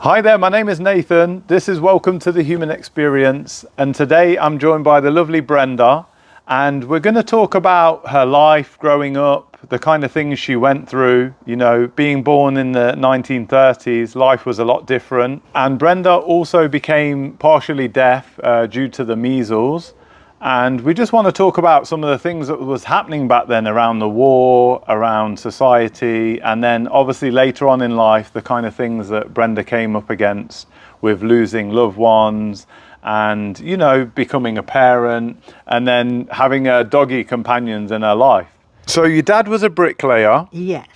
Hi there, my name is Nathan. This is Welcome to the Human Experience, and today I'm joined by the lovely Brenda, and we're going to talk about her life growing up, the kind of things she went through. You know, being born in the 1930s, life was a lot different, and Brenda also became partially deaf due to the measles. And we just want to talk about some of the things that was happening back then around the war, around society, and then obviously later on in life, the kind of things that Brenda came up against with losing loved ones and, you know, becoming a parent and then having doggy companions in her life. So your dad was a bricklayer? Yes.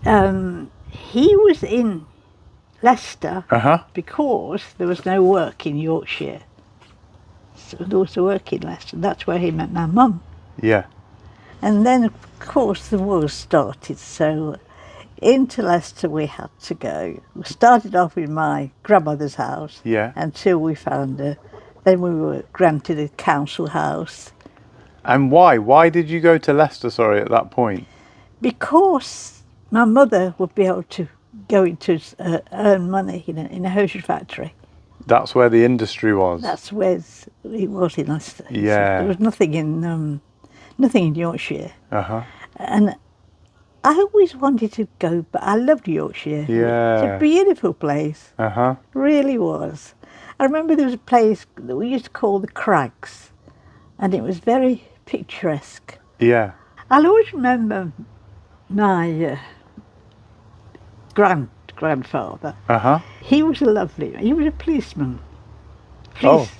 He was in Leicester because there was no work in Yorkshire. So there was a work in Leicester. That's where he met my mum. Yeah. And then, of course, the war started. So into Leicester we had to go. We started off in my grandmother's house. Yeah. Until we found her. Then we were granted a council house. And why? Why did you go to Leicester, sorry, at that point? Because my mother would be able to go into earn money in a hosiery factory. That's where the industry was. That's where it was in Leicester. Yeah. There was nothing in Yorkshire. And I always wanted to go, but I loved Yorkshire. Yeah. It's a beautiful place. Really was. I remember there was a place that we used to call the Crags, and it was very picturesque. Yeah. I'll always remember my grandfather. He was he was a policeman,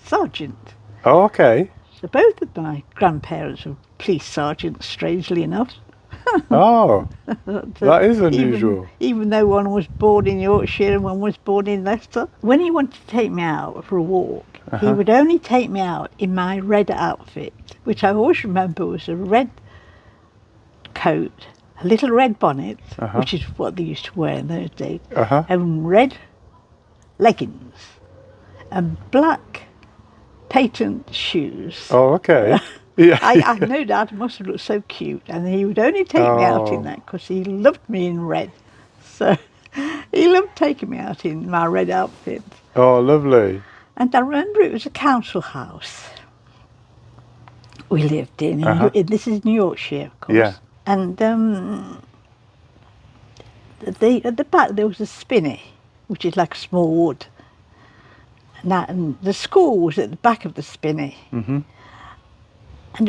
sergeant. Oh, okay. So both of my grandparents were police sergeants, strangely enough. Oh, that is unusual. Even though one was born in Yorkshire and one was born in Leicester. When he wanted to take me out for a walk, he would only take me out in my red outfit, which I always remember was a red coat, a little red bonnet, which is what they used to wear in those days, and red leggings and black patent shoes. Oh, okay. Yeah. I no doubt must have looked so cute, and he would only take me out in that because he loved me in red. So he loved taking me out in my red outfit. Oh, lovely. And I remember it was a council house we lived in. This is New Yorkshire, of course. Yeah. And at the back there was a spinney, which is like a small wood. And the school was at the back of the spinney. And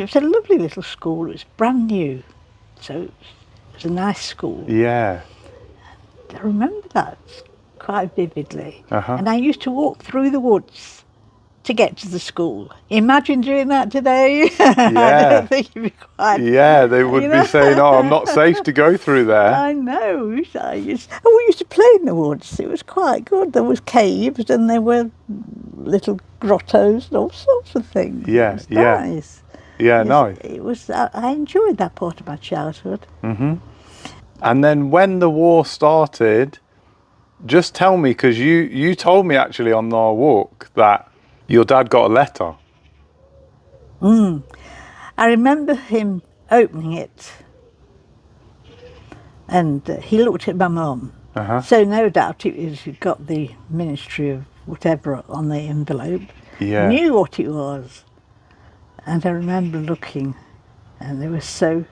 it was a lovely little school. It was brand new. So it was a nice school. Yeah. I remember that quite vividly. And I used to walk through the woods to get to the school. Imagine doing that today. Yeah. I don't think it'd be quite... Yeah, they would be saying, oh, I'm not safe to go through there. I know. We used to play in the woods. It was quite good. There was caves and there were little grottos and all sorts of things. Yeah, it was nice. Yeah, nice. It was. I enjoyed that part of my childhood. And then when the war started, just tell me, because you told me actually on our walk that your dad got a letter. I remember him opening it, and he looked at my mum. So no doubt he got the Ministry of whatever on the envelope. Yeah. Knew what it was. And I remember looking, and they were so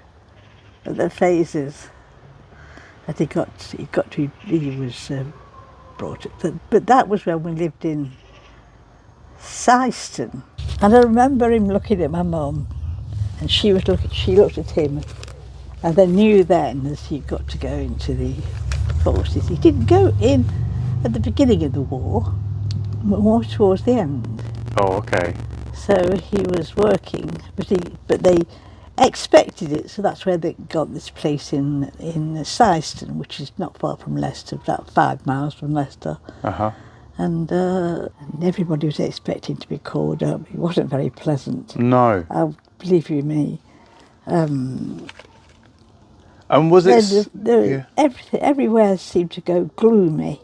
at their faces that he was brought up. But that was when we lived in Syston, and I remember him looking at my mum, and she looked at him, and they knew then that he got to go into the forces. He didn't go in at the beginning of the war, more towards the end. Oh, okay. So he was working, but they expected it, so that's where they got this place in Syston, which is not far from Leicester, about 5 miles from Leicester. And everybody was expecting to be called up. It wasn't very pleasant. No. I'll believe you me. And was it? Everywhere seemed to go gloomy.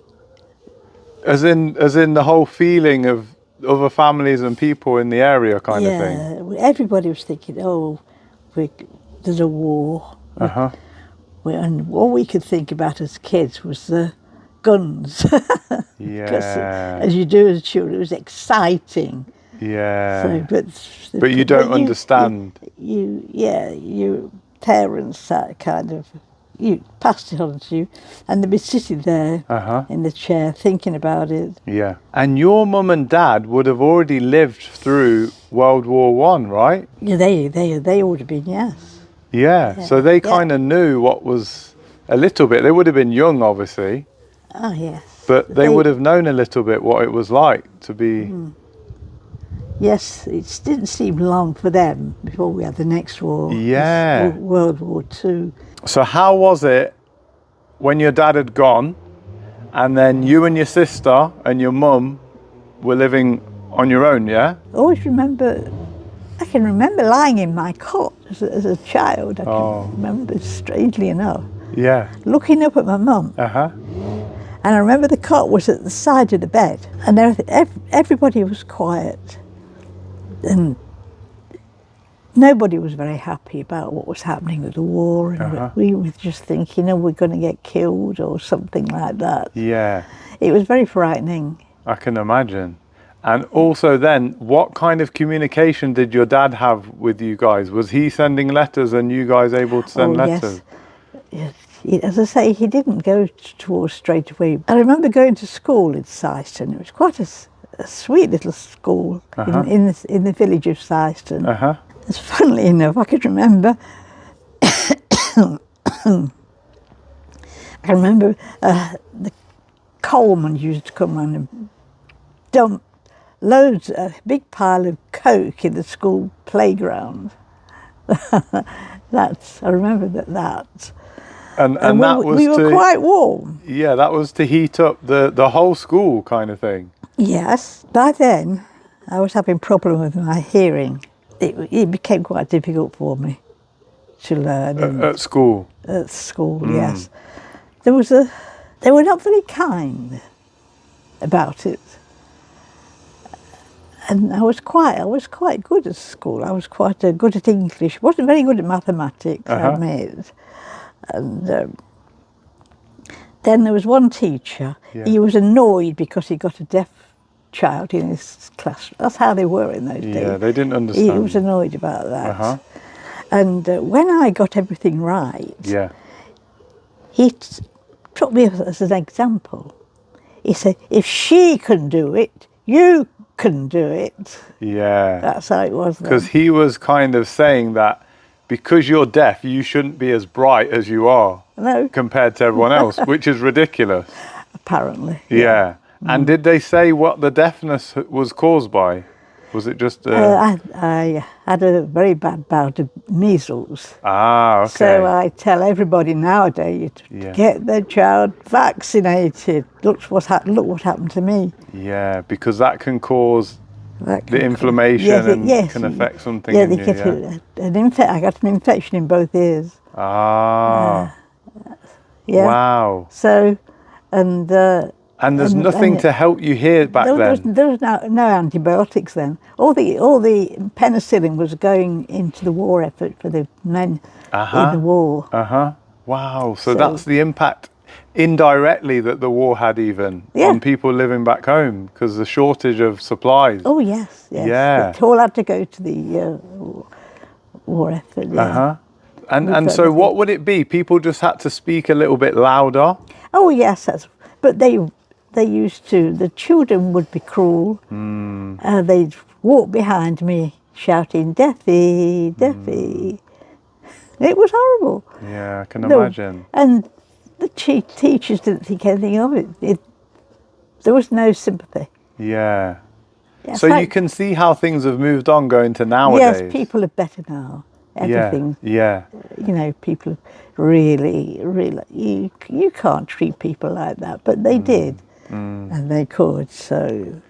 As in the whole feeling of other families and people in the area kind of thing? Yeah, everybody was thinking, there's a war. And all we could think about as kids was the guns. Because Yeah. as you do as children, it was exciting. Yeah. So, But you don't understand. Your parents kind of, you passed it on to you, and they'd be sitting there Uh-huh. in the chair thinking about it. Yeah. And your mum and dad would have already lived through World War One, right? Yeah, they would have been, yes. Yeah. So they kind of knew what was a little bit. They would have been young, obviously, Oh, yes. but they would have known a little bit what it was like to be. Yes, it didn't seem long for them before we had the next war. Yeah. World War II. So how was it when your dad had gone, and then you and your sister and your mum were living on your own? Yeah. I can remember lying in my cot as a child. I can remember, strangely enough, Yeah. looking up at my mum. Uh-huh. And I remember the cot was at the side of the bed, and everybody was quiet. And nobody was very happy about what was happening with the war. And we were just thinking, oh, we're going to get killed or something like that. Yeah. It was very frightening. I can imagine. And also then, what kind of communication did your dad have with you guys? Was he sending letters and you guys able to send letters? Yes. As I say, he didn't go to war straight away. I remember going to school in Syston. It was quite a sweet little school in the village of Syston. It's funnily enough, I could remember. I can remember the coalman used to come around and dump a big pile of coke in the school playground. I remember that. And that was we were quite warm. Yeah, that was to heat up the whole school kind of thing. Yes. By then, I was having problems with my hearing. It became quite difficult for me to learn. At school? At school, yes. They were not very kind about it. And I was quite good at school. I was quite good at English. Wasn't very good at mathematics, I admit. And then there was one teacher. Yeah. He was annoyed because he got a deaf child in his class. That's how they were in those days. Yeah, they didn't understand. He was annoyed about that. And when I got everything right, he took me as an example. He said, if she can do it, you can do it. Yeah. That's how it was then. Because he was kind of saying that because you're deaf, you shouldn't be as bright as you are compared to everyone else, which is ridiculous. Apparently. Yeah. And did they say what the deafness was caused by? Was it just... I had a very bad bout of measles. Ah, okay. So I tell everybody nowadays to get their child vaccinated. Look what happened to me. Yeah, because that can cause the inflammation and can affect something in you. I got an infection in both ears. Ah. Wow. So, and there's nothing to help you hear back then? There was no antibiotics then. All the penicillin was going into the war effort for the men in the war. Wow, so that's the impact indirectly that the war had even on people living back home because the shortage of supplies. Oh yes. Yeah. It all had to go to the war effort. And so what would it be? People just had to speak a little bit louder? Oh yes, but they used to. The children would be cruel. They'd walk behind me shouting, "Deafy, Deafy." It was horrible. Yeah, I can imagine. And the teachers didn't think anything of it. There was no sympathy. Yeah. So you can see how things have moved on going to nowadays. Yes, people are better now. Everything. Yeah. You know, people really, you can't treat people like that, but they did. And they could, so.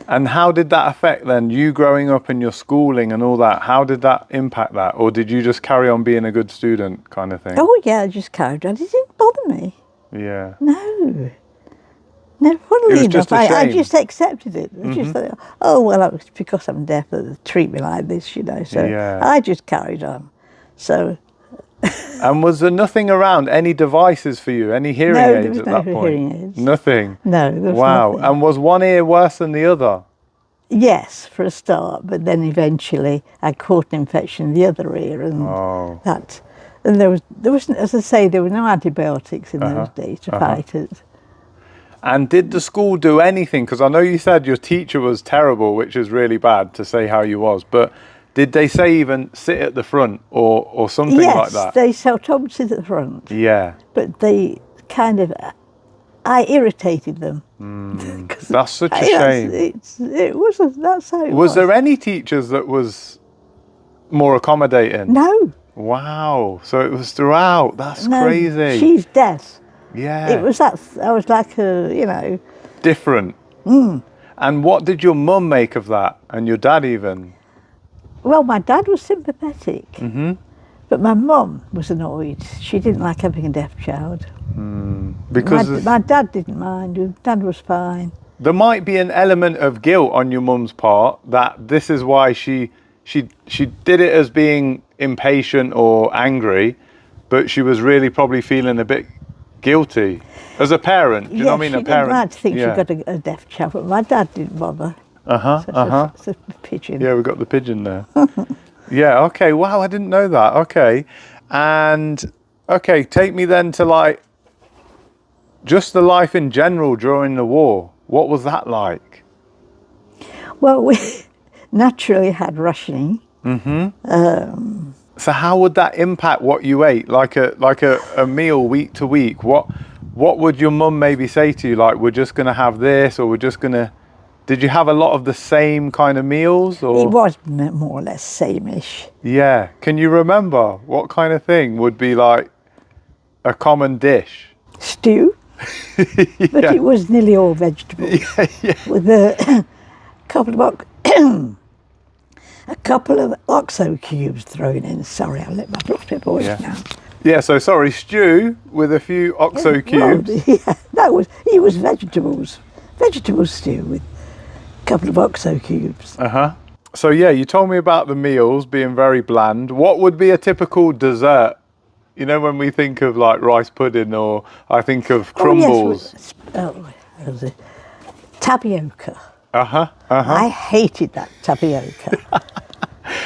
And how did that affect then, you growing up and your schooling and all that? How did that impact that? Or did you just carry on being a good student kind of thing? Oh yeah, I just carried on. It didn't bother me. Yeah. No, funnily enough, I just accepted it. I just thought, oh well, it's because I'm deaf that they treat me like this, you know. So I just carried on. So And was there nothing around, any devices for you, any hearing No, there aids was at no that point? hearing aids. Nothing. No, there was Wow. nothing. And was one ear worse than the other? Yes, for a start, but then eventually I caught an infection in the other ear, and Oh. that. And there wasn't, as I say, there were no antibiotics in those days to fight it. And did the school do anything? Because I know you said your teacher was terrible, which is really bad to say how you was, but did they say even sit at the front or something like that? Yes, they told me to sit at the front, Yeah. but they kind of, I irritated them. That's such a shame. That's how it was. Was there any teachers that was more accommodating? No. Wow. So it was throughout. That's No, crazy. she's deaf. Yeah. It was that, I was like a, different. And what did your mum make of that? And your dad even? well, my dad was sympathetic, but my mum was annoyed. She didn't like having a deaf child. Because My dad didn't mind. Dad was fine. there might be an element of guilt on your mum's part that this is why she did it as being impatient or angry, but she was really probably feeling a bit guilty as a parent. Do you know what I mean? She A parent. didn't like to think yeah. she got a deaf child, but my dad didn't bother. It's a pigeon. Yeah, we got the pigeon there. Yeah. Okay. Wow, I didn't know that. Okay. And okay, take me then to like just the life in general during the war. What was that like? Well, we naturally had rationing. So how would that impact what you ate? Like a meal week to week? What would your mum maybe say to you? Like, we're just going to have this, or we're just going to... Did you have a lot of the same kind of meals? Or? It was more or less same-ish. Yeah. Can you remember what kind of thing would be like a common dish? Stew, but it was nearly all vegetables. With a couple of OXO cubes thrown in. Sorry, I let my voice now. Yeah, so sorry, stew with a few OXO cubes. Well, it was vegetables. Vegetable stew with a couple of OXO cubes. So yeah, you told me about the meals being very bland. What would be a typical dessert? You know, when we think of like rice pudding, or I think of crumbles. Yes, tapioca. I hated that tapioca.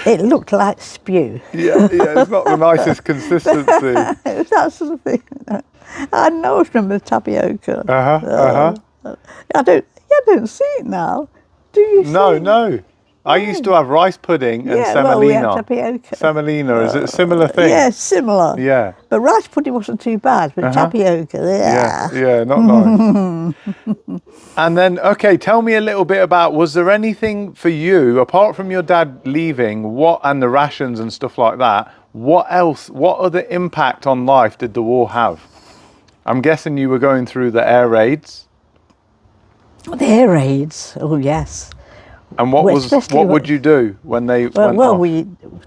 It looked like spew. Yeah, it's not the nicest consistency. It was that sort of thing. I know remember tapioca. I don't see it now. Do you see it? No. I used to have rice pudding and semolina. Well, we had tapioca. Semolina, is it a similar thing? Yeah, similar. Yeah. But rice pudding wasn't too bad, but tapioca, Yeah, not nice. And then, okay, tell me a little bit about, was there anything for you, apart from your dad leaving, and the rations and stuff like that, what other impact on life did the war have? I'm guessing you were going through the air raids. The air raids, oh yes. And what would you do when they went off?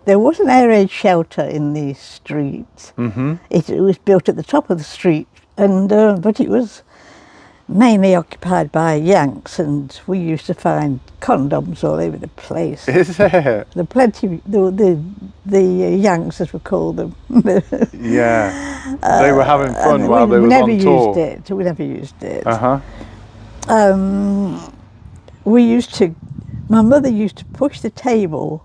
There was an air raid shelter in the street. It was built at the top of the street, and but it was mainly occupied by Yanks, and we used to find condoms all over the place. Is there? The Yanks, as we call them. Yeah, they were having fun while they was on tour. We never used it. My mother used to push the table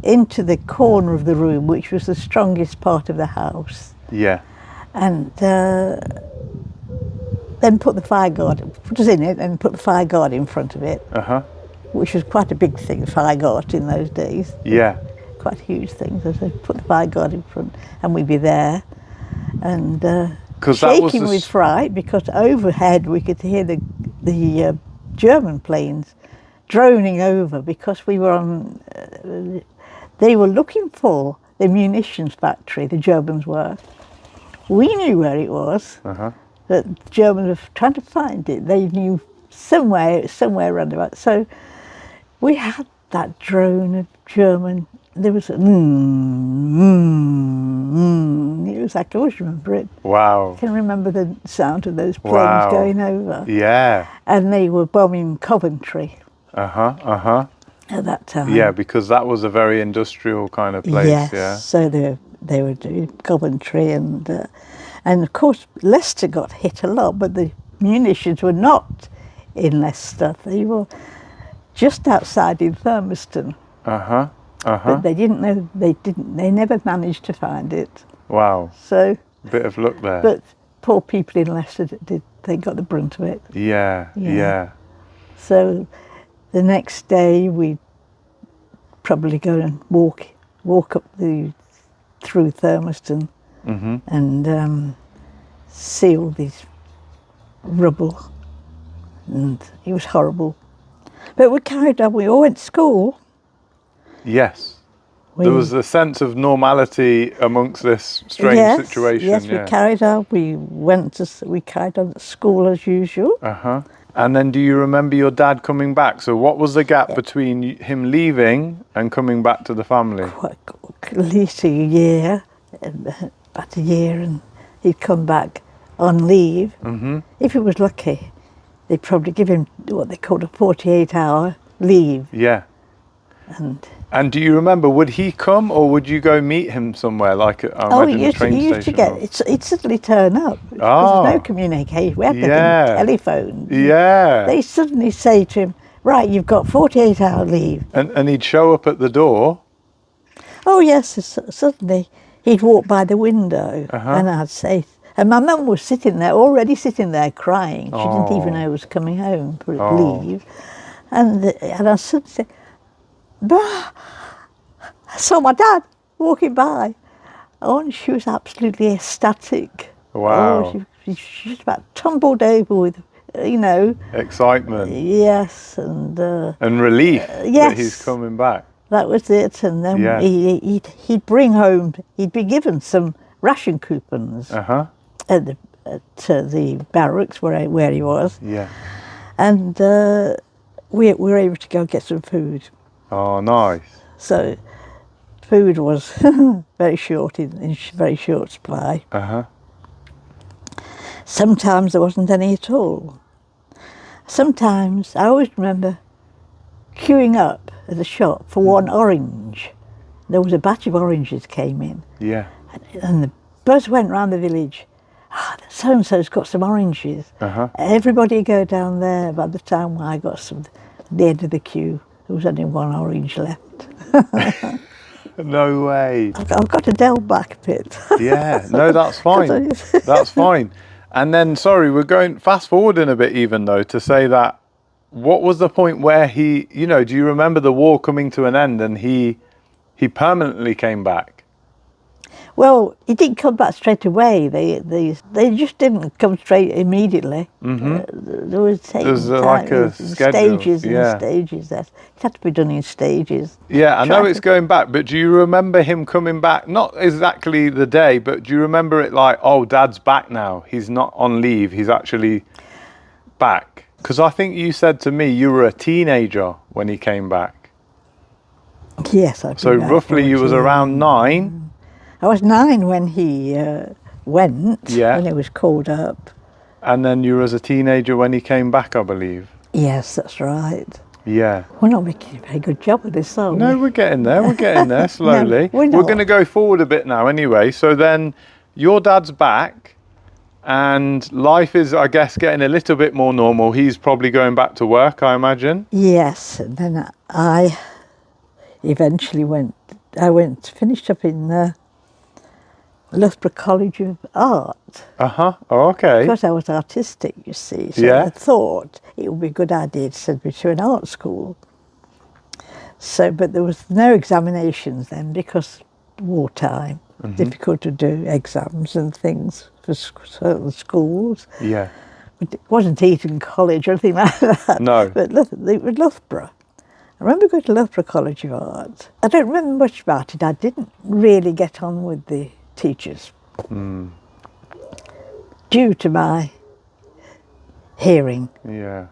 into the corner of the room, which was the strongest part of the house. Yeah. And then put us in it and put the fire guard in front of it, which was quite a big thing, fire guard in those days. Yeah. Quite a huge thing. So they put the fire guard in front, and we'd be there, and shaking with fright, because overhead we could hear the German planes droning over, because we were on. They were looking for the munitions factory. The Germans were. We knew where it was. That the Germans were trying to find it. They knew somewhere around about. So we had that drone of German. There was a It was like, I always remember it. Wow. I can remember the sound of those planes going over. Yeah. And they were bombing Coventry. At that time. Yeah, because that was a very industrial kind of place. Yes. Yeah. So the they were doing Coventry, and of course Leicester got hit a lot, but the munitions were not in Leicester. They were just outside in Thurmaston. But they didn't know. They never managed to find it. Wow. So Bit of luck there. but poor people in Leicester they got the brunt of it. Yeah. So the next day we'd probably go and walk up through Thurmaston and see all these rubble, and it was horrible. But we carried on. We all went to school. Yes. There was a sense of normality amongst this strange situation. Yes, we carried on. We carried on at school as usual. And then do you remember your dad coming back? So what was the gap between him leaving and coming back to the family? At least a year, about a year, and he'd come back on leave. If he was lucky, they'd probably give him what they called a 48-hour leave. Yeah. And do you remember, would he come or would you go meet him somewhere, like I imagine a train he used to station? he'd suddenly turn up. Because there's no communication. We had to telephone. Yeah. They suddenly say to him, right, you've got 48-hour leave. And he'd show up at the door. Oh yes, suddenly he'd walk by the window and I'd say, and my mum was already sitting there crying. She didn't even know I was coming home for leave. And I suddenly said, bah, I saw my dad walking by. Oh, and she was absolutely ecstatic. Wow. Oh, she just about tumbled over with, excitement. Yes, and relief that he's coming back. That was it. And then he'd bring home, he'd be given some ration coupons at the barracks where he was. Yeah. And we were able to go get some food. Oh, nice. So food was very short in very short supply. Sometimes there wasn't any at all. Sometimes I always remember queuing up at the shop for one orange. There was a batch of oranges came in. Yeah. And the buzz went round the village. So and so's got some oranges. Everybody go down there. By the time I got some at the end of the queue, there was only one orange left. No way. I've got to delve back a bit. Yeah, no, that's fine. That's fine. And then, sorry, we're going fast forwarding a bit even though, to say that, what was the point where he, do you remember the war coming to an end and he permanently came back? Well, he didn't come back straight away. They just didn't come straight immediately. There was like a schedule. Stages and stages. It had to be done in stages. Yeah, I know it's going back, but do you remember him coming back? Not exactly the day, but do you remember it like, oh, Dad's back now. He's not on leave. He's actually back. Because I think you said to me you were a teenager when he came back. Yes, so roughly you was around 9. I was 9 when he went, when he was called up. And then you were as a teenager when he came back, I believe. Yes, that's right. Yeah. We're not making a very good job of this, are we? No, we're getting there. We're getting there slowly. No, we're going to go forward a bit now anyway. So then your dad's back and life is, I guess, getting a little bit more normal. He's probably going back to work, I imagine. Yes, and then I eventually finished up in Loughborough College of Art. Oh, okay. Because I was artistic, you see. So I thought it would be a good idea to send me to an art school. So, but there was no examinations then because wartime, difficult to do exams and things for certain schools. Yeah. But it wasn't Eton College or anything like that. No. But it was Loughborough. I remember going to Loughborough College of Art. I don't remember much about it. I didn't really get on with the teachers due to my hearing. Yeah.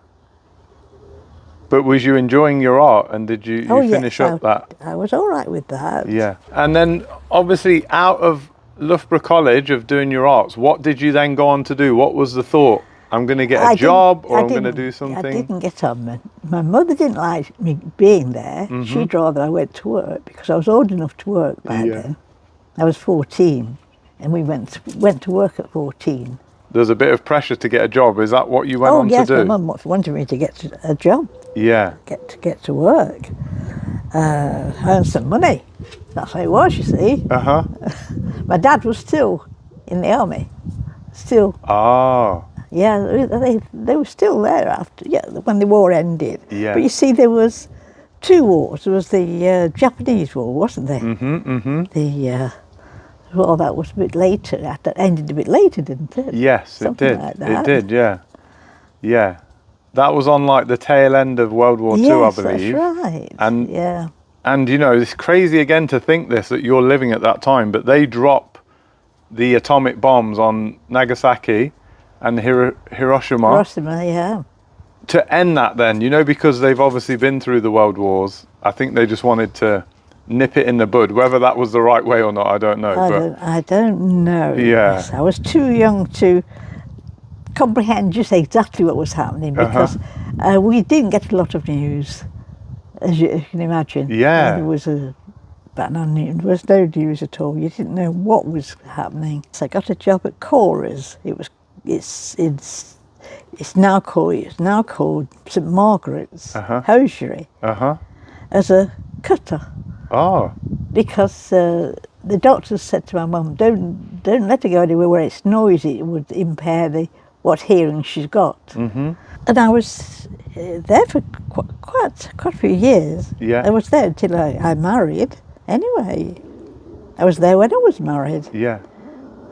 But was you enjoying your art and did you finish up that? I was all right with that. Yeah. And then obviously out of Loughborough College of doing your arts, what did you then go on to do? What was the thought? I'm going to get a job or I'm going to do something? I didn't get on. My mother didn't like me being there. She'd rather I went to work because I was old enough to work by then. I was 14, and we went to work at 14. There's a bit of pressure to get a job. Is that what you went on Yes, to do? my mum wanted me to get a job, Yeah. get to work, earn some money. That's how it was, you see. Uh-huh. My dad was still in the army, still. Oh. Yeah, they were still there after, when the war ended. Yeah. But you see, there was two wars. There was the Japanese War, wasn't there? Well, that was a bit later. That ended a bit later, didn't it? Yes, Something it did. like that. It did, yeah. Yeah. That was on like the tail end of World War II, I believe. That's right. And yeah. And you know, it's crazy again to think this, that you're living at that time, but they drop the atomic bombs on Nagasaki and Hiroshima Hiroshima, yeah. to end that then, you know, because they've obviously been through the world wars. I think they just wanted to nip it in the bud. Whether that was the right way or not, I don't know. I don't know. Yeah. Yes, I was too young to comprehend just exactly what was happening because we didn't get a lot of news, as you can imagine. Yeah. There was no news at all. You didn't know what was happening. So I got a job at Cora's. It's now called St Margaret's Hosiery as a cutter. Oh. Because the doctors said to my mum, don't let her go anywhere where it's noisy. It would impair what hearing she's got. Mm-hmm. And I was there for quite a few years. Yeah. I was there until I married. Anyway, I was there when I was married. Yeah.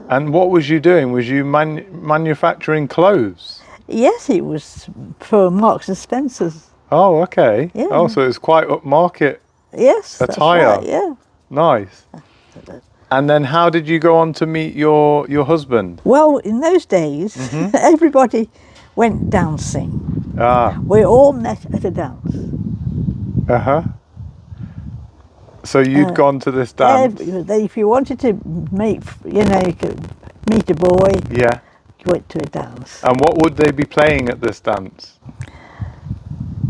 And what was you doing? Was you manufacturing clothes? Yes, it was for Marks and Spencer's. Oh, okay. Yeah. Oh, so it's quite upmarket. Yes, attire. That's right, yeah. Nice. And then how did you go on to meet your husband? Well, in those days, everybody went dancing. We all met at a dance. So you'd gone to this dance? If you wanted to you could meet a boy, Yeah. you went to a dance. And what would they be playing at this dance?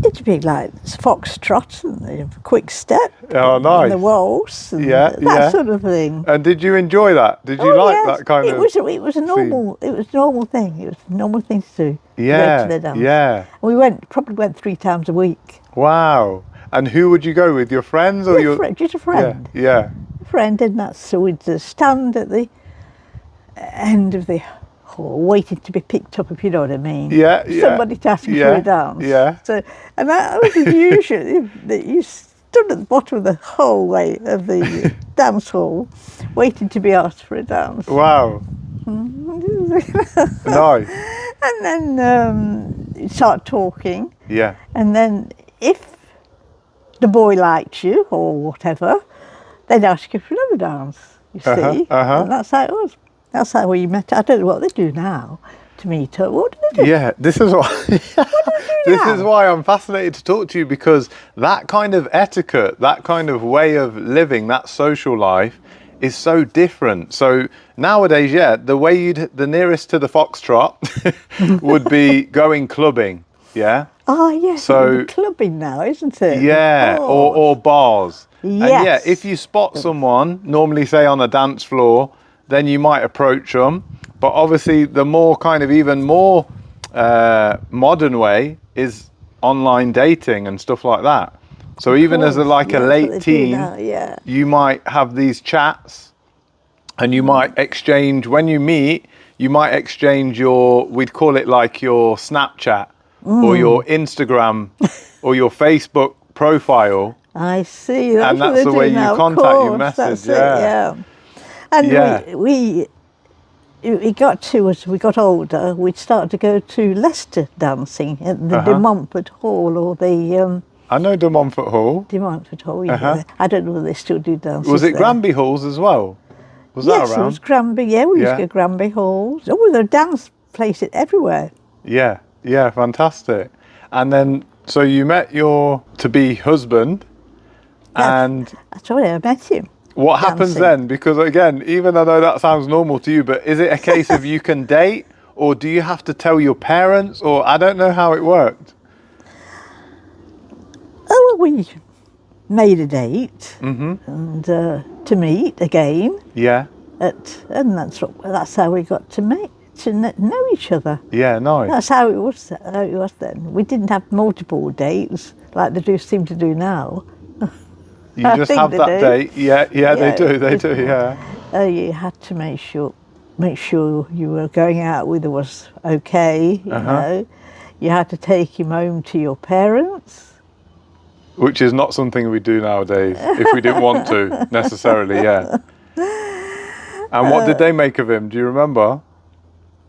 It'd be like foxtrot and the quick step. Oh, nice. And the waltz and Yeah, that sort of thing. And did you enjoy that? Did you like yes. that kind it of was a normal thing. It was a normal thing to do. Yeah, Go to the dance. yeah. And we probably went 3 times a week. Wow. And who would you go with? Your friends or your Just a friend. Yeah. A friend, and so we'd stand at the end of the hall, waiting to be picked up, if you know what I mean. Yeah. Somebody to ask you for a dance. Yeah. So, and that was usual. You stood at the bottom of the hallway of the dance hall, waiting to be asked for a dance. Wow. Nice. And then you start talking. Yeah. And then if the boy liked you or whatever, they'd ask you for another dance, you see. And that's how it was. That's how we met. I don't know what they do now to meet up. What do they do? Yeah, this is why is why I'm fascinated to talk to you, because that kind of etiquette, that kind of way of living, that social life is so different. So nowadays, the way the nearest to the foxtrot would be going clubbing. Yeah. Oh yes, so clubbing now, isn't it? Yeah, or bars. Yes. And yeah, if you spot someone, normally say on a dance floor, then you might approach them. But obviously the more kind of even more modern way is online dating and stuff like that. So even as a late teen, you might have these chats and you might exchange, when you meet, you might exchange we'd call it like your Snapchat or your Instagram or your Facebook profile. I see. And that's the way you contact your message. And we got to, as we got older, we'd start to go to Leicester dancing at the De Montfort Hall or the... I know De Montfort Hall. De Montfort Hall, yeah. I don't know whether they still do dances. Was it there. Granby Halls as well? Was that around? Yes, it was Granby, we used to go to Granby Halls. Oh, there were dance places everywhere. Yeah, fantastic. And then, so you met your to-be husband, and... That's right, I met him. What happens then? Because again, even though I know that sounds normal to you, but is it a case of you can date, or do you have to tell your parents, or I don't know how it worked? Oh, well, made a date Mm-hmm. and to meet again. Yeah. And that's how we got to meet, to know each other. Yeah, nice. That's how it was. How it was then. We didn't have multiple dates like they do seem to do now. You I just think have they that do. date. Yeah, yeah, they Yeah, do, they it's do, more- yeah. You had to make sure you were going out with was okay. You know, you had to take him home to your parents. Which is not something we do nowadays, if we didn't want to, necessarily, yeah. And what did they make of him? Do you remember?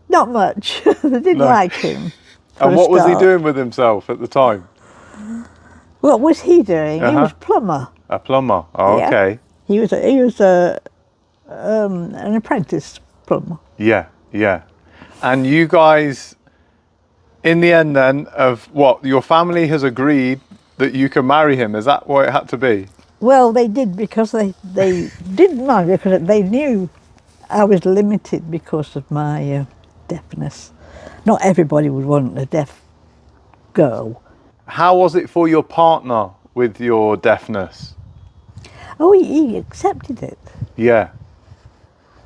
Not much. They didn't No. like him. For And a what was he start. doing with himself at the time? What was he doing? He was plumber. A plumber. Oh, Yeah. okay. He was an apprentice plumber. Yeah, yeah. And you guys, in the end then, of what, your family has agreed that you can marry him. Is that what it had to be? Well, they did because they didn't mind because they knew I was limited because of my deafness. Not everybody would want a deaf girl. How was it for your partner with your deafness? Oh, he accepted it. Yeah.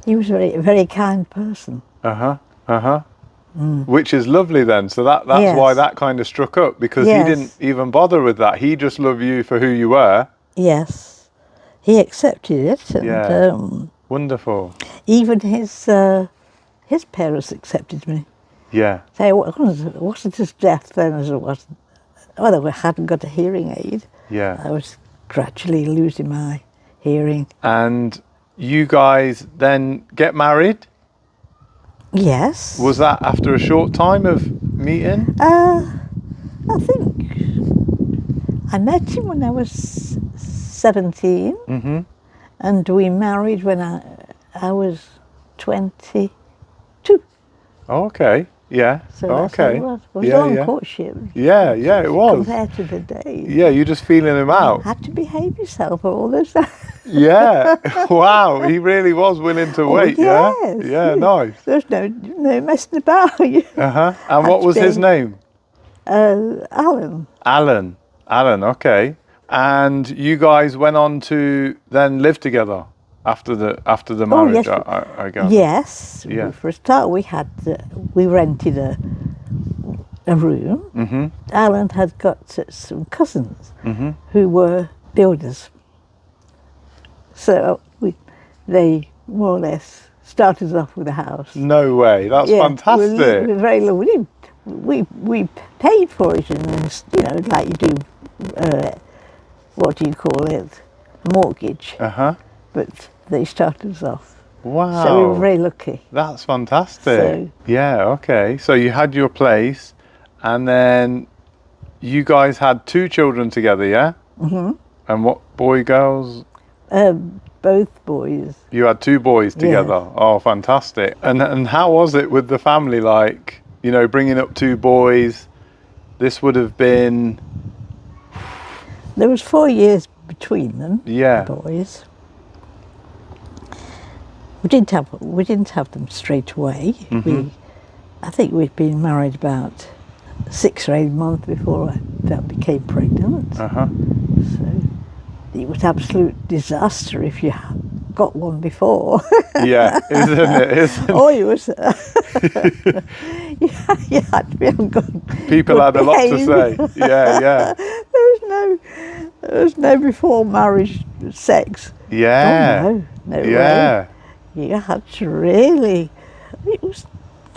He was a very kind person. Which is lovely then. So that's Yes. why that kind of struck up, because Yes. he didn't even bother with that. He just loved you for who you were. Yes, he accepted it, and Yeah. Wonderful. even his parents accepted me. Yeah. So I wasn't as deaf then as I was. Although I hadn't got a hearing aid, Yeah. I was gradually losing my hearing. And you guys then get married? Yes. Was that after a short time of meeting? I think I met him when I was 17, and we married when I was 22. Oh, okay. Yeah. So that's how okay. it was. It was yeah, a long yeah. courtship Yeah, yeah, it was. compared to the days. Yeah, you're just feeling him out. Had to behave yourself all this time. Yeah. Wow. He really was willing to wait. yes, Yeah. Yeah. Nice. There's no messing about. And what was his name? Alan. Alan. Alan. Okay. And you guys went on to then live together after the marriage. yes. I guess. Yes. Yeah. For a start, we rented a room. Alan had got some cousins who were builders, so they more or less started us off with a house. No way. That's fantastic. We were very low. We paid for it, and like you do. What do you call it? A mortgage. But they started us off. Wow. So we were very lucky. That's fantastic. So- Yeah, okay. So you had your place, and then you guys had 2 children together, yeah? And what, boy, girls? Both boys. You had 2 boys together. Yeah. Oh, fantastic. And how was it with the family, like, bringing up 2 boys? This would have been... There was 4 years between them. Yeah. The boys. We didn't have them straight away. I think we'd been married about 6 or 8 months before I became pregnant. So it was absolute disaster if you got one before. Yeah, isn't it? Oh, you was. You had to be on good. People good had a lot to behaviour. say. Yeah, yeah. There was no before marriage sex. Yeah. Oh, no way. Yeah. You had to really. It was.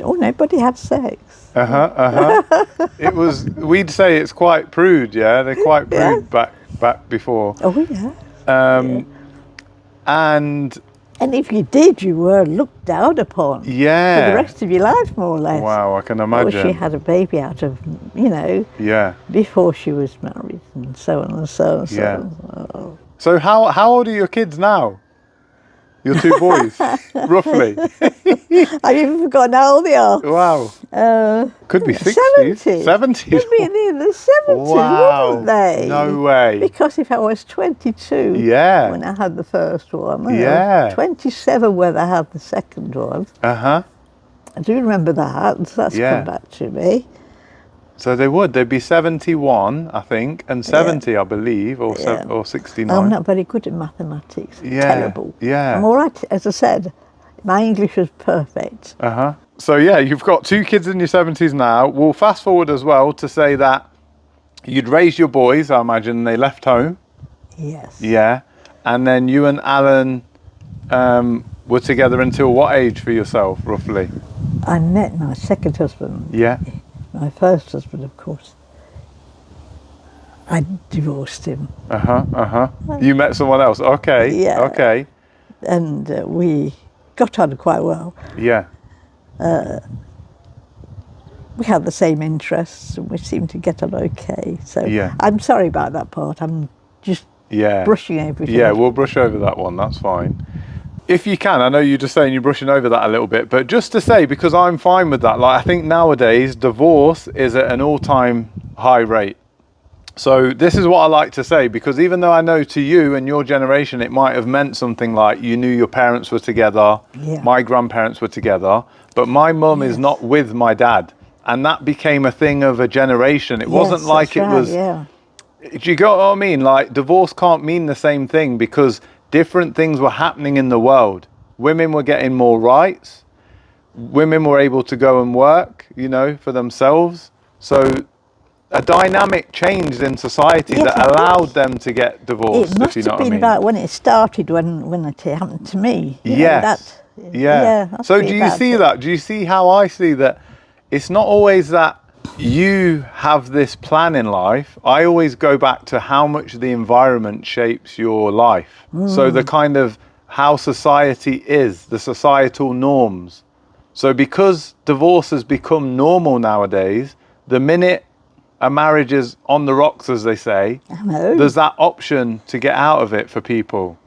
Oh, nobody had sex. It was. We'd say it's quite prude. Yeah, they're quite prude back before. Oh yeah. And if you did, you were looked down upon. For the Yeah. rest of your life, more or less. Wow, I can Or imagine. she had a baby out of, Yeah. before she was married, and so on and so on and so Yeah. on. Oh. So how old are your kids now? Your 2 boys, roughly. I've even forgotten how old they are. Wow. Could be 60s. 70s. 70s. Could be near the 70s, Wow. wouldn't they? No way. Because if I was 22 Yeah. when I had the first one, I Yeah. was 27 when I had the second one. I do remember that. That's Yeah. come back to me. So they would. They'd be 71, I think, and 70, I believe, or Yeah. or 69. I'm not very good at mathematics. Yeah, Terrible. yeah. I'm all right, as I said. My English was perfect. Uh-huh. So yeah, you've got 2 kids in your 70s now. We'll fast forward as well to say that you'd raised your boys, I imagine, they left home. Yes. Yeah. And then you and Alan were together until what age for yourself, roughly? I met my second husband. Yeah. My first husband, of course. I divorced him. You met someone else. Okay. Yeah. Okay. And we got on quite well. Yeah. We had the same interests and we seemed to get on okay. So Yeah. I'm sorry about that part. I'm just Yeah. brushing everything. Yeah, we'll brush over that one. That's fine. If you can, I know you're just saying you're brushing over that a little bit, but just to say, because I'm fine with that, like I think nowadays divorce is at an all-time high rate. So this is what I like to say, because even though I know to you and your generation it might have meant something like you knew your parents were together, Yeah. my grandparents were together, but my mum is not with my dad, and that became a thing of a generation. It wasn't Yes, like that's it right, was. Yeah. Do you get what I mean? Like divorce can't mean the same thing because different things were happening in the world. Women were getting more rights. Women were able to go and work, you know, for themselves. So a dynamic changed in society Yes, that of allowed course. them to get divorced, It must if you know have what I been mean. about when it started, when it happened to me. You know, Yes. Yeah. must So be do you about see it. that? Do you see how I see that? It's not always that you have this plan in life. I always go back to how much the environment shapes your life. So the kind of how society is, the societal norms. So because divorce has become normal nowadays, the minute a marriage is on the rocks, as they say, I know. there's that option to get out of it for people.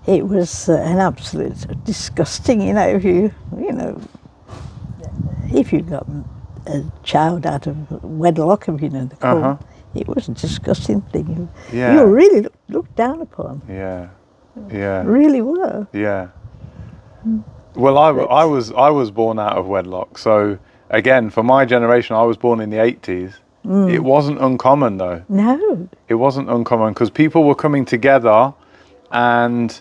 It was an absolute disgusting, you know, if you got a child out of wedlock, if you know the call, it was a disgusting thing. Yeah. You were really looked down upon. Yeah. Yeah. Really were. Yeah. Well, I was born out of wedlock. So again, for my generation, I was born in the 80s. It wasn't uncommon though. No. It wasn't uncommon because people were coming together, and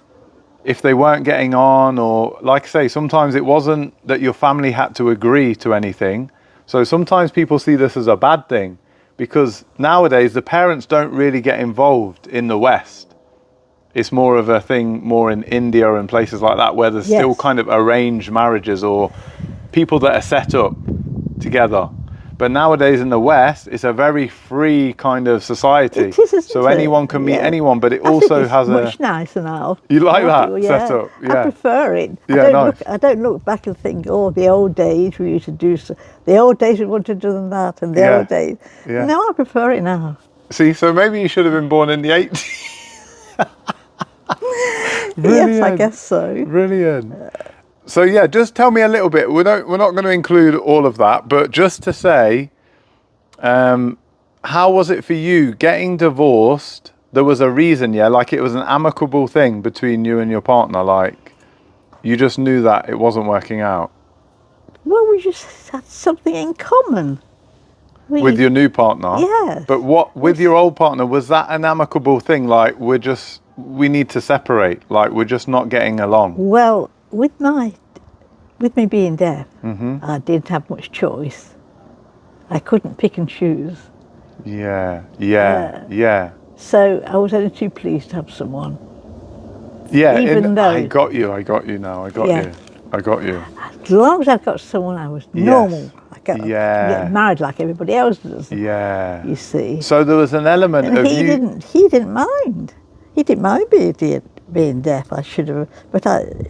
if they weren't getting on, or like I say, sometimes it wasn't that your family had to agree to anything. So sometimes people see this as a bad thing because nowadays the parents don't really get involved in the West. It's more of a thing more in India and places like that where there's still kind of arranged marriages or people that are set up together. But nowadays in the West, it's a very free kind of society. It is, isn't so it? anyone can meet Yeah. anyone, but it I also think it's has much nicer now. You like that Yeah. setup? I Yeah. prefer it. Yeah, I don't look back and think, oh, the old days we used to do so. The old days we wanted to do that, and the Yeah. old days. Yeah. No, I prefer it now. See, so maybe you should have been born in the 80s. Yes, I guess so. Brilliant. So yeah, just tell me a little bit. We're not going to include all of that, but just to say, how was it for you getting divorced? There was a reason, yeah, like it was an amicable thing between you and your partner. Like you just knew that it wasn't working out Well, we just had something in common. with your new partner. Yes. But what with your old partner, was that an amicable thing? Like we need to separate. Like we're just not getting along. Well, with me being deaf, Mm-hmm. I didn't have much choice. I couldn't pick and choose. Yeah. So I was only too pleased to have someone. Yeah, Even though- I got you now. I got you. As long as I got someone, I was normal. I got get married like everybody else does. Yeah. You see. So there was an element And of he didn't mind. He didn't mind being deaf. I should have, but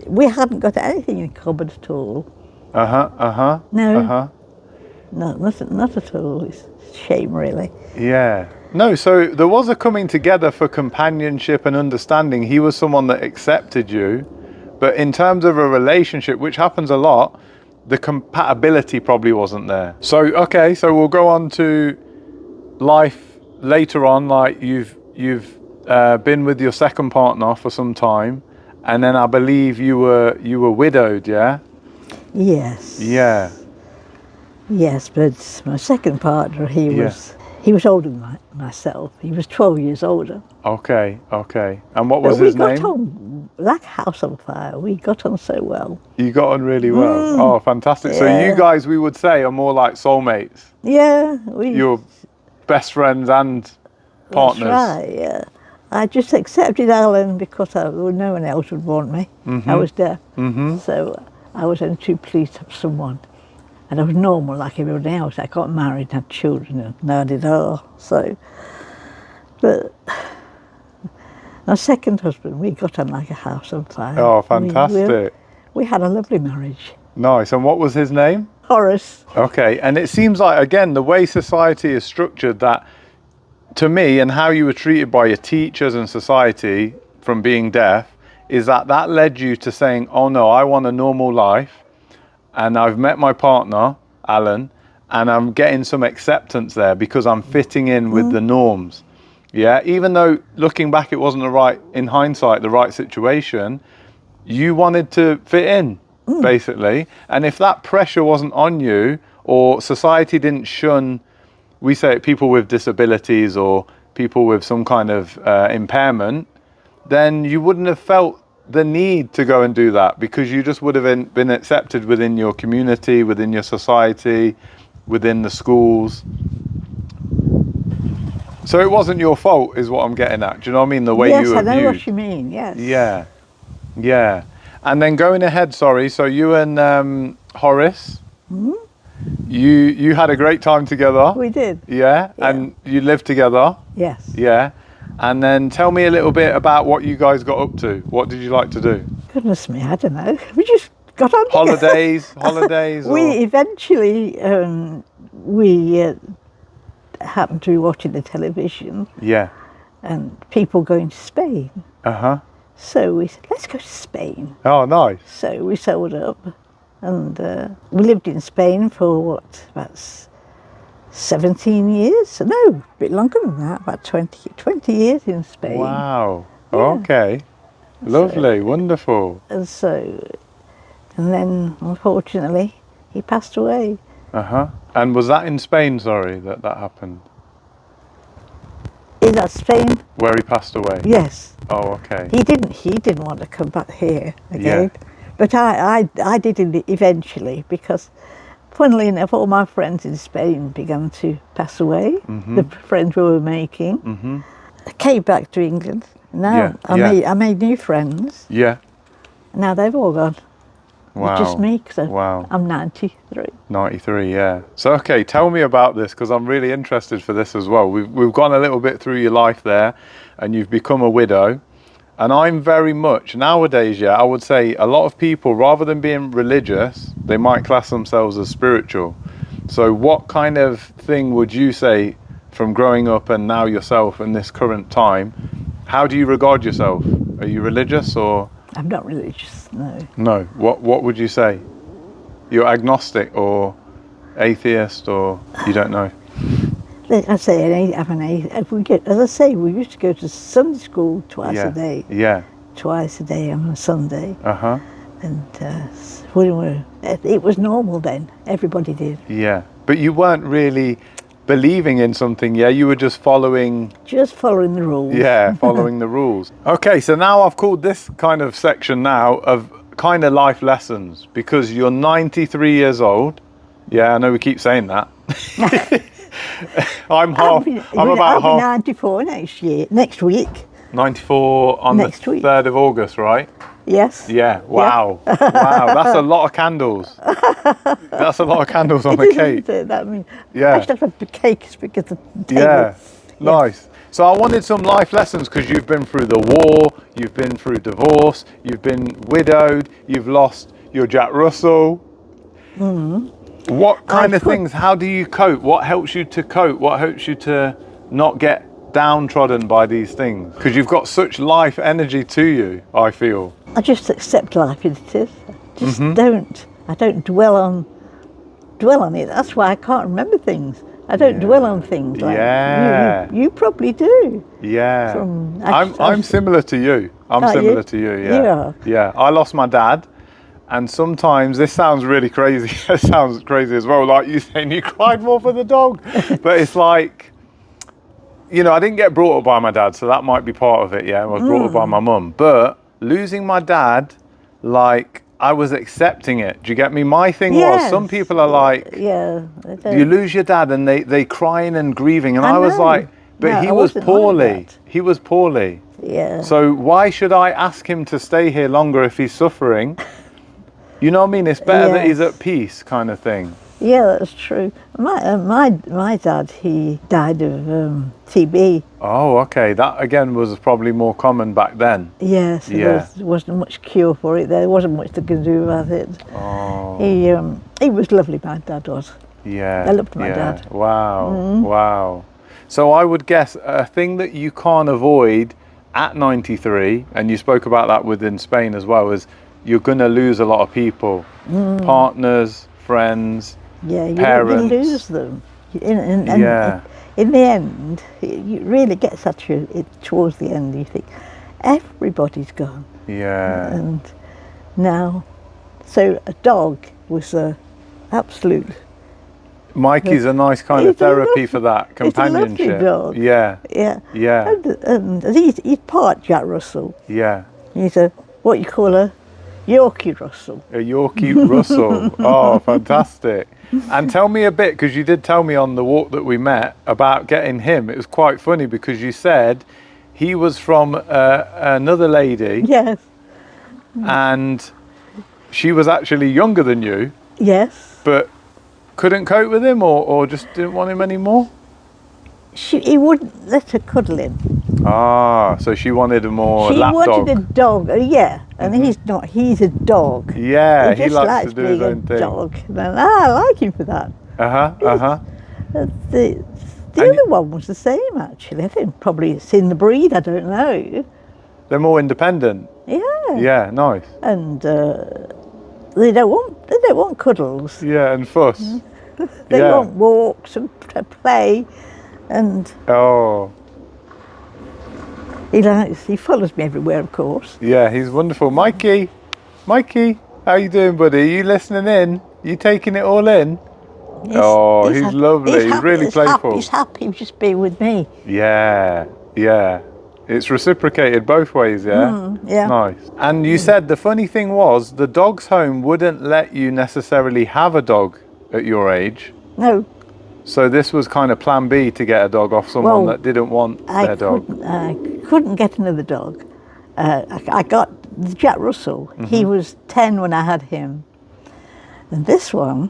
we hadn't got anything in common at all. No. No, not at all. It's a shame, really. Yeah. No, so there was a coming together for companionship and understanding. He was someone that accepted you, but in terms of a relationship, which happens a lot, the compatibility probably wasn't there. So, okay, so we'll go on to life later on. Like you've been with your second partner for some time, and then I believe you were widowed, yeah? Yes. Yeah. Yes, but my second partner, he Yeah. was older than myself. He was 12 years older. Okay, okay. And what But was we his got name? on like a house on fire. We got on so well. You got on really well. Oh, fantastic. So you Yeah. guys, we would say, are more like soulmates. Yeah, You're best friends and that's partners. right, yeah. I just accepted Alan because no one else would want me. I was deaf. So I was only too pleased to have someone. And I was normal like everybody else. I got married, had children, and no, I did all. So, but my second husband, we got on like a house on fire. Oh, fantastic. We had a lovely marriage. Nice. And what was his name? Horace. Okay. And it seems like, again, the way society is structured, that to me, and how you were treated by your teachers and society from being deaf, is that led you to saying, oh no, I want a normal life. And I've met my partner, Alan, and I'm getting some acceptance there because I'm fitting in with the norms. Yeah, even though looking back, it wasn't in hindsight, the right situation, you wanted to fit in, basically. And if that pressure wasn't on you, or society didn't shun, we say it, people with disabilities or people with some kind of impairment, then you wouldn't have felt the need to go and do that, because you just would have been accepted within your community, within your society, within the schools. So it wasn't your fault, is what I'm getting at. Do you know what I mean? The way Yes, you were I know viewed. what you mean, yes. Yeah, yeah. And then going ahead, sorry, so you and Horace, you had a great time together. We did. Yeah, Yeah. and you lived together. Yes. Yeah. And then tell me a little bit about what you guys got up to. What did you like to do? Goodness me, I don't know. We just got on together. Holidays We or... eventually, we happened to be watching the television Yeah. and people going to Spain. Uh-huh. So we said, let's go to Spain. Oh, nice. So we sold up and we lived in Spain for about 17 years? No, a bit longer than that, about 20 years in Spain. Wow. Yeah. Okay. Lovely, wonderful. And then unfortunately he passed away. Uh-huh. And was that in Spain, sorry, that happened? In that Spain? Where he passed away? Yes. Oh, okay. He didn't want to come back here again. Yeah. But I did eventually, because funnily enough, all my friends in Spain began to pass away, the friends we were making. I came back to England. Now I made new friends. Yeah. Now they've all gone. Wow. It's just me, because Wow. I'm 93. 93, yeah. So, okay, tell me about this, because I'm really interested for this as well. We've gone a little bit through your life there, and you've become a widow. And I'm very much, nowadays, I would say a lot of people, rather than being religious, they might class themselves as spiritual. So what kind of thing would you say, from growing up and now yourself in this current time, how do you regard yourself? Are you religious or? I'm not religious, no. No. What would you say? You're agnostic or atheist, or you don't know? I say I'm an atheist. As I say, we used to go to Sunday school twice a day. Yeah. Twice a day on a Sunday. Uh-huh. And it was normal then. Everybody did. Yeah. But you weren't really believing in something, yeah? You were just following... Just following the rules. Yeah, following the rules. Okay, so now I've called this kind of section now of kind of life lessons, because you're 93 years old. Yeah, I know we keep saying that. I'm about half. 94 next week. 94 on Next the week. 3rd of August, right? Yes. Yeah, wow. Wow, that's a lot of candles. That's a lot of candles on the cake. Isn't it? That means, Yeah. I should have the cake as big as the table. Yeah, nice. So I wanted some life lessons, because you've been through the war, you've been through divorce, you've been widowed, you've lost your Jack Russell. What kind of things, how do you cope? What helps you to cope? What helps you to not get downtrodden by these things? Because you've got such life energy to you, I feel. I just accept life as it is. I don't dwell on it. That's why I can't remember things. I don't dwell on things like you probably do. Yeah. I'm similar to you. I'm similar to you, yeah. You are? Yeah. I lost my dad, And sometimes, this sounds really crazy, it sounds crazy as well, like you saying you cried more for the dog. But it's like, you know, I didn't get brought up by my dad, so that might be part of it, yeah. I was brought up by my mum. But losing my dad, like, I was accepting it. Do you get me? My thing was, some people are like, yeah, you lose your dad and they crying and grieving. And I I was know. like, but No, he I was wasn't like poorly. that. He was poorly. Yeah. So why should I ask him to stay here longer if he's suffering? You know what I mean? It's better that he's Yes. at peace, kind of thing. Yeah, that's true. My dad, he died of TB. Oh, okay. That again was probably more common back then. Yes, Yeah. there wasn't much cure for it. There wasn't much they could do about it. Oh, He was lovely. My dad was. yeah. I loved my yeah. dad. Mm-hmm. Wow, wow. So I would guess a thing that you can't avoid at 93, and you spoke about that within Spain as well, is you're going to lose a lot of people, partners, friends. Yeah, you Parents. lose them. And Yeah. in the end, it really gets at you towards the end. You think everybody's gone, Yeah. and now, so a dog was a absolute. Mikey's a nice kind of He's a therapy lovely- for that he's a lovely companionship. dog. Yeah, Yeah, yeah, and he's part Jack Russell. yeah. He's a what you call a Yorkie Russell. A Yorkie Russell. Oh, fantastic. And tell me a bit, because you did tell me on the walk that we met about getting him. It was quite funny because you said he was from another lady Yes, and she was actually younger than you, yes. but couldn't cope with him or just didn't want him anymore? He wouldn't let her cuddle him. Ah, so she wanted a more She lap wanted dog. a dog, yeah, and he's not. He's a dog. Yeah, he just likes to do his being own a thing. dog, and I like him for that. Uh-huh. The And other one was the same actually. I think probably it's in the breed. I don't know. They're more independent. Yeah. Yeah, nice. And they don't want cuddles. Yeah, and fuss. They yeah. want walks and play, and Oh, he follows me everywhere, of course. yeah, he's wonderful. Mikey, how you doing, buddy? Are you listening in? You taking it all in? Oh, he's lovely. He's happy, really playful. He's happy just being with me. Yeah, yeah. It's reciprocated both ways, yeah? yeah. Nice. And you said the funny thing was the dog's home wouldn't let you necessarily have a dog at your age. No, So this was kind of plan B to get a dog off someone Well, that didn't want their dog. I couldn't get another dog. I got the Jack Russell. Mm-hmm. He was 10 when I had him. And this one,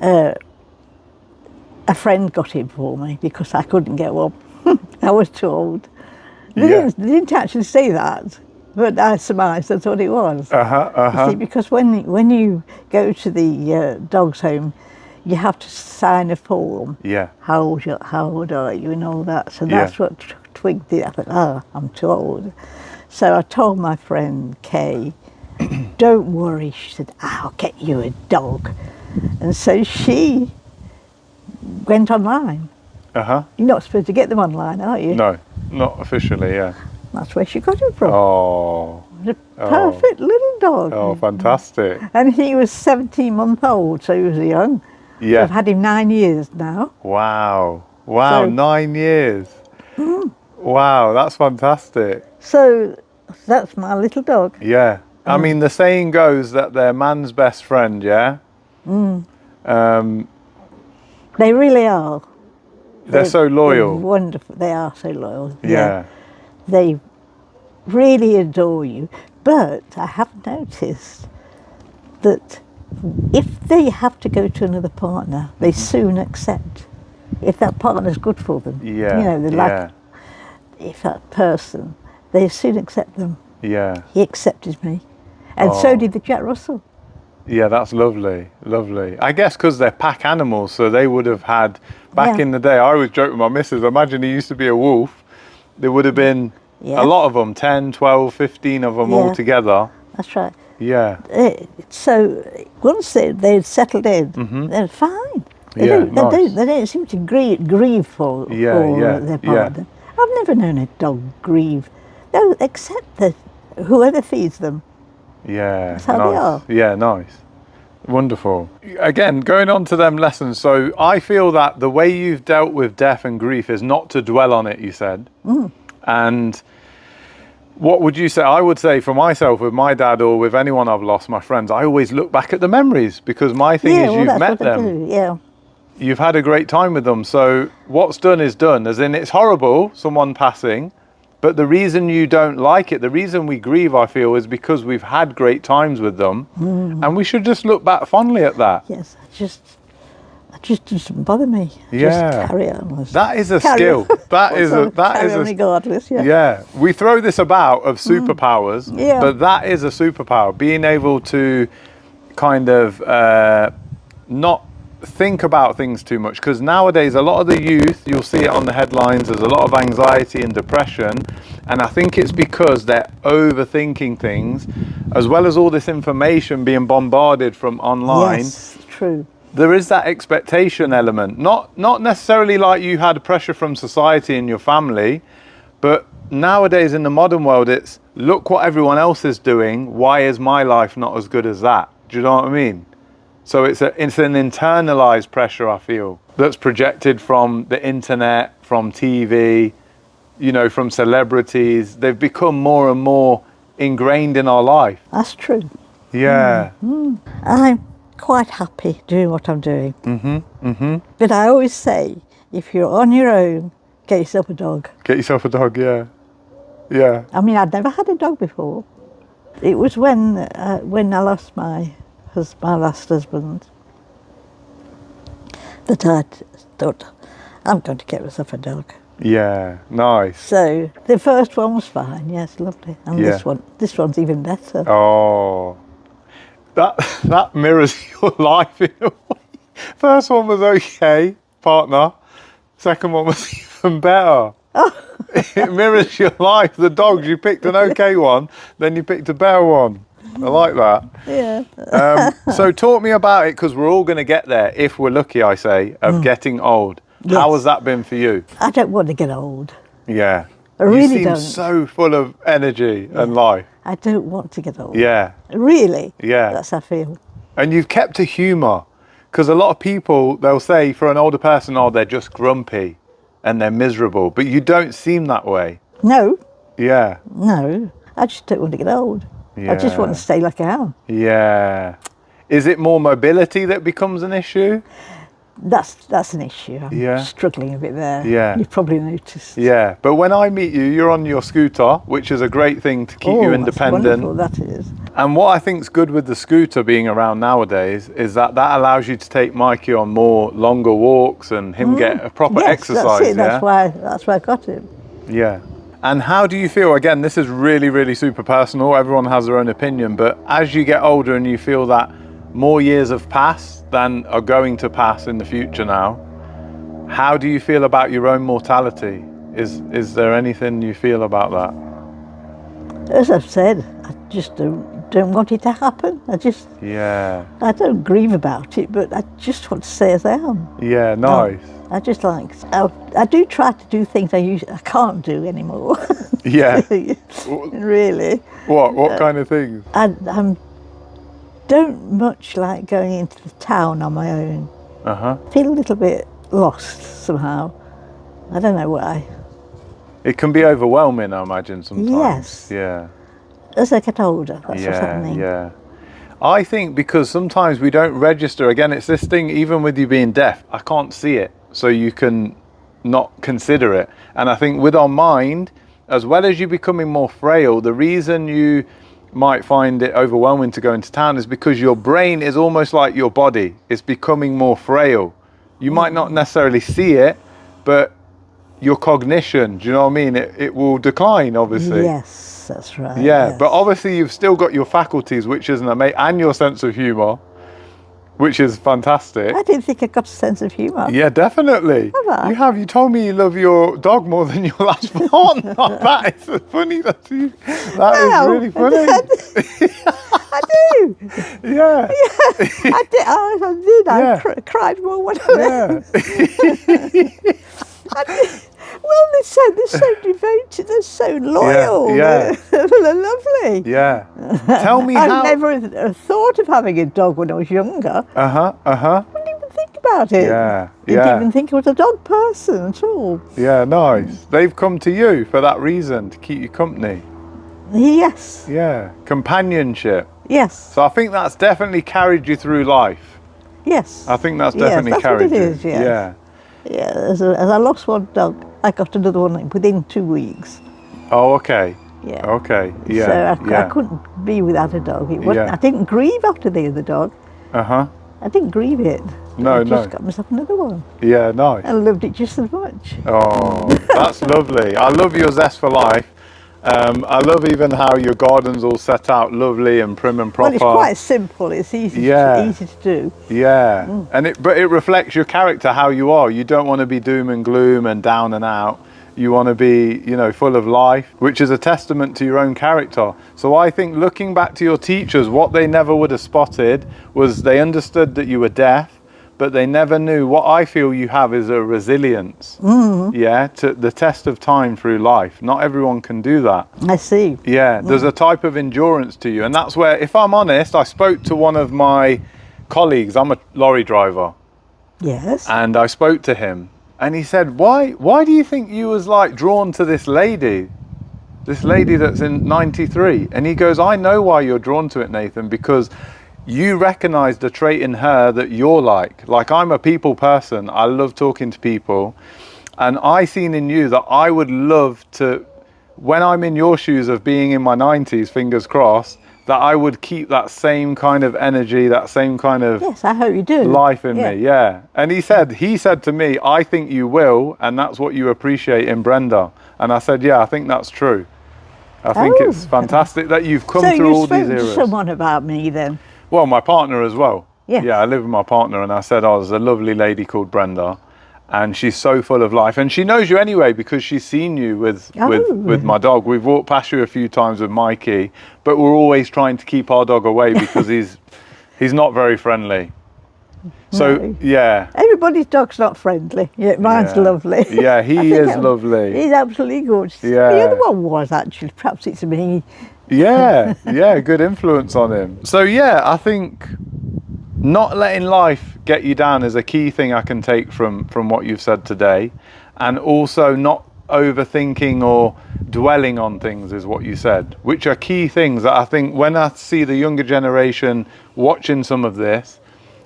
a friend got him for me because I couldn't get one. I was too old. They didn't actually say that, but I surmised that's what it was. You see, because when you go to the dog's home, you have to sign a form. Yeah. How old are you and all that. So that's what twigged it. I thought, I'm too old. So I told my friend Kay, don't worry. She said, I'll get you a dog. And so she went online. Uh-huh. You're not supposed to get them online, are you? No, not officially, yeah. That's where she got him from. Oh, It was a perfect little dog. oh, fantastic. And he was 17 months old, so he was young. Yeah. I've had him 9 years now. Wow. So- 9 years. Wow, that's fantastic. So that's my little dog. Yeah. I mean, the saying goes that they're man's best friend, yeah? They really are. They're so They're loyal. wonderful. They are so loyal. Yeah. They really adore you. But I have noticed that if they have to go to another partner, they soon accept. If that partner's good for them. Yeah. You know, they like, if that person, they soon accept them. Yeah. He accepted me. And so did the Jack Russell. Yeah, that's lovely, lovely. I guess because they're pack animals, so they would have had, back Yeah. in the day, I always joke with my missus, imagine he used to be a wolf, there would have been Yeah. a lot of them, 10, 12, 15 of them all Yeah. together. That's right. Yeah, So once they'd settled in, they're fine. They, Yeah, don't, they don't seem to grieve for their partner. I've never known a dog grieve. They'll accept that whoever feeds them, Yeah. That's how they are. Yeah, nice. Wonderful. Again, going on to them lessons. So I feel that the way you've dealt with death and grief is not to dwell on it, you said. And what would you say? I would say for myself, with my dad or with anyone I've lost, my friends, I always look back at the memories, because my thing is you've met them. Yeah. You've had a great time with them. So what's done is done, as in it's horrible, someone passing, but the reason you don't like it, the reason we grieve, I feel, is because we've had great times with them, and we should just look back fondly at that. Yes, it just doesn't bother me. Yeah. Just carry on. That is a skill. That is a regardless. Yeah. Yeah, we throw this about of superpowers, Yeah. but that is a superpower. Being able to kind of not think about things too much, because nowadays a lot of the youth, you'll see it on the headlines, there's a lot of anxiety and depression, and I think it's because they're overthinking things, as well as all this information being bombarded from online. Yes, true. There is that expectation element, not necessarily like you had pressure from society and your family, but nowadays in the modern world, it's look what everyone else is doing, why is my life not as good as that? Do you know what I mean? So it's an internalized pressure, I feel, that's projected from the internet, from TV, you know, from celebrities. They've become more and more ingrained in our life. That's true. Yeah. I'm quite happy doing what I'm doing. But I always say, if you're on your own, get yourself a dog. Get yourself a dog, yeah. Yeah. I mean, I'd never had a dog before. It was when I lost my last husband that I thought, I'm going to get myself a dog. Yeah, nice. So the first one was fine, yes, lovely. And Yeah. this one's even better. Oh, that mirrors your life in a way. First one was okay, partner. Second one was even better. It mirrors your life. The dogs, you picked an okay one, then you picked a better one. I like that. Yeah. So talk me about it, because we're all going to get there, if we're lucky, I say, of getting old. Yes. How has that been for you? I don't want to get old. Yeah. I really you seem don't. so full of energy and life. I don't want to get old. Yeah. Really? Yeah. That's how I feel. And you've kept a humour, because a lot of people, they'll say for an older person, oh, they're just grumpy and they're miserable, but you don't seem that way. No, Yeah. no. I just don't want to get old. I just want to stay like I am. Yeah. Is it more mobility that becomes an issue? That's an issue. I'm Yeah. struggling a bit there. Yeah. You've probably noticed. Yeah. But when I meet you, you're on your scooter, which is a great thing to keep you independent. That's wonderful, that is. And what I think's good with the scooter being around nowadays is that allows you to take Mikey on more longer walks and him get a proper Yes, exercise. that's it. Yeah? That's why I got him. Yeah. And how do you feel? Again, this is really, really super personal. Everyone has their own opinion. But as you get older and you feel that more years have passed than are going to pass in the future now, how do you feel about your own mortality? Is there anything you feel about that? As I've said, I just don't want it to happen. Yeah. I don't grieve about it, but I just want to stay as I am. Yeah, nice. I just like, I do try to do things I can't do anymore. Yeah. Really. What kind of things? I don't much like going into the town on my own. Uh-huh. Feel a little bit lost somehow. I don't know why. It can be overwhelming, I imagine, sometimes. Yes. Yeah. As I get older, that's what's happening. Yeah. I think because sometimes we don't register. Again, it's this thing, even with you being deaf, I can't see it, so you can not consider it. And I think with our mind, as well as you becoming more frail, the reason you might find it overwhelming to go into town is because your brain is almost like your body. It's becoming more frail. You might not necessarily see it, but your cognition, do you know what I mean? It will decline, obviously. Yes, that's right. Yeah, yes. but obviously you've still got your faculties, which is and your sense of humour, which is fantastic. I didn't think I got a sense of humour. Yeah, definitely. Have I? You have. You told me you love your dog more than your last partner. That is funny. That is really funny. I do. Yeah. I did. I did. Yeah. I cried more when I Yeah. I did. Well, they're so devoted, they're so loyal. yeah. They're lovely. Yeah. Tell me I how. never thought of having a dog when I was younger. Uh-huh. I didn't even think about it. Yeah, Didn't yeah. even think I was a dog person at all. Yeah, nice. They've come to you for that reason, to keep you company. Yes. Yeah. Companionship. Yes. So I think that's definitely carried you through life. Yes. I think that's Yes, definitely that's carried what it you. is, yes. Yeah. Yeah, as I lost one dog, I got another one within 2 weeks. Oh, okay. Yeah. Okay. So Yeah. I couldn't be without a dog. It wasn't, Yeah. I didn't grieve after the other dog. Uh-huh. I didn't grieve it. No, I just no. got myself another one. Yeah, nice. I loved it just as much. Oh, that's lovely. I love your zest for life. I love even how your garden's all set out lovely and prim and proper. Well, it's quite simple. It's easy, Yeah. easy to do. Yeah, but it reflects your character, how you are. You don't want to be doom and gloom and down and out. You want to be, full of life, which is a testament to your own character. So I think looking back to your teachers, what they never would have spotted was they understood that you were deaf, but they never knew what I feel you have is a resilience. Yeah, to the test of time through life. Not everyone can do that. I see. Yeah, there's a type of endurance to you. And that's where, if I'm honest, I spoke to one of my colleagues. I'm a lorry driver. Yes. And I spoke to him and he said, why do you think you was like drawn to this lady that's in 93? And he goes, I know why you're drawn to it, Nathan, because you recognized a trait in her that you're like I'm a people person. I love talking to people, and I seen in you that I would love to, when I'm in your shoes of being in my 90s, fingers crossed, that I would keep that same kind of energy, that same kind of Yes, I hope you do. life in me. Yeah. And he said to me, I think you will, and that's what you appreciate in Brenda. And I said, yeah, I think that's true. I think it's fantastic that you've come So through you all spoke these to eras. someone about me then? Well, my partner as well. Yes. Yeah, I live with my partner, and I said, oh, there's a lovely lady called Brenda, and she's so full of life, and she knows you anyway because she's seen you with my dog. We've walked past you a few times with Mikey, but we're always trying to keep our dog away because he's not very friendly. So No. yeah. Everybody's dog's not friendly. Yeah, mine's lovely. Yeah, he is lovely. He's absolutely gorgeous. Yeah. The other one was actually, perhaps it's me. Yeah, good influence on him. So yeah, I think not letting life get you down is a key thing I can take from what you've said today, and also not overthinking or dwelling on things is what you said, which are key things that I think when I see the younger generation watching some of this,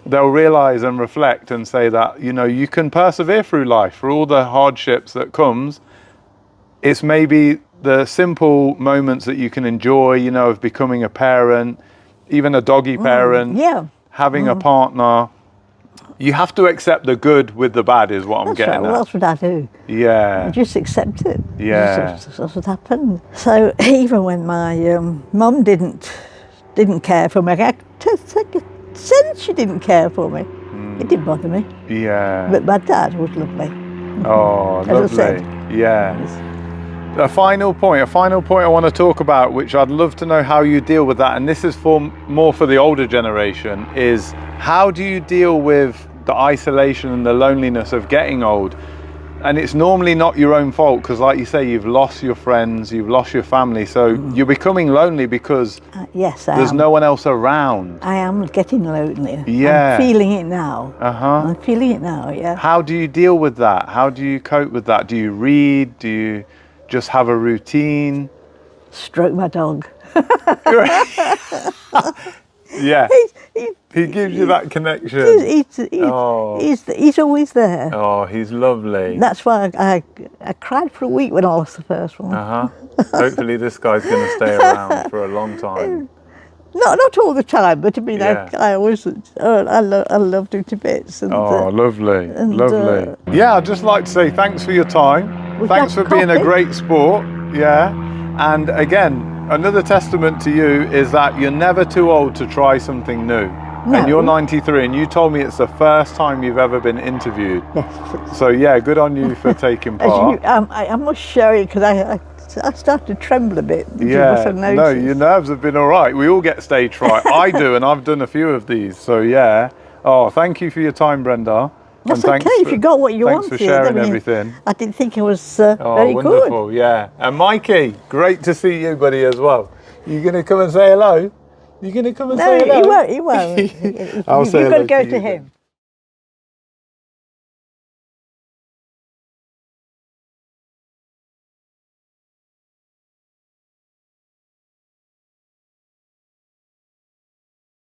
they'll realize and reflect and say that, you can persevere through life for all the hardships that comes. It's maybe the simple moments that you can enjoy, of becoming a parent, even a doggy parent, having a partner. You have to accept the good with the bad is what I'm That's getting right. at. Well, that's what I do. Yeah. I just accept it. Yeah. That's what happened. So even when my mum didn't care for me, I took a sense she didn't care for me. It didn't bother me. Yeah. But my dad was lovely. Oh, As I lovely. said. Yeah. A final point I want to talk about, which I'd love to know how you deal with that, and this is more for the older generation, is how do you deal with the isolation and the loneliness of getting old? And it's normally not your own fault, because like you say, you've lost your friends, you've lost your family, so you're becoming lonely because Yes, there's no one else around. I am getting lonely. Yeah. I'm feeling it now. Uh-huh. I'm feeling it now, yeah. How do you deal with that? How do you cope with that? Do you read? Do you just have a routine? Stroke my dog. Yeah. He gives you that connection. He's always there. Oh, he's lovely. That's why I cried for a week when I lost the first one. Hopefully this guy's going to stay around for a long time. Not all the time, but I mean, Yeah. I always, I loved him to bits. And, Lovely, lovely. Yeah, I'd just like to say thanks for your time. We've Thanks for got being a coffee. great sport. Yeah. And again, another testament to you is that you're never too old to try something new. No. And you're 93, and you told me it's the first time you've ever been interviewed. Yes. So yeah, good on you for taking part. I must show you because I started to tremble a bit. Yeah, no, your nerves have been all right. We all get stage fright. I do, and I've done a few of these. So yeah. Oh, thank you for your time, Brenda. That's And okay if you got what you thanks wanted. for sharing I mean, everything. I didn't think it was Oh, very good. wonderful, yeah. And Mikey, great to see you, buddy, as well. You going to come and say hello? You going to come and say hello? No, he won't. I'll say You've got hello to go to to you him.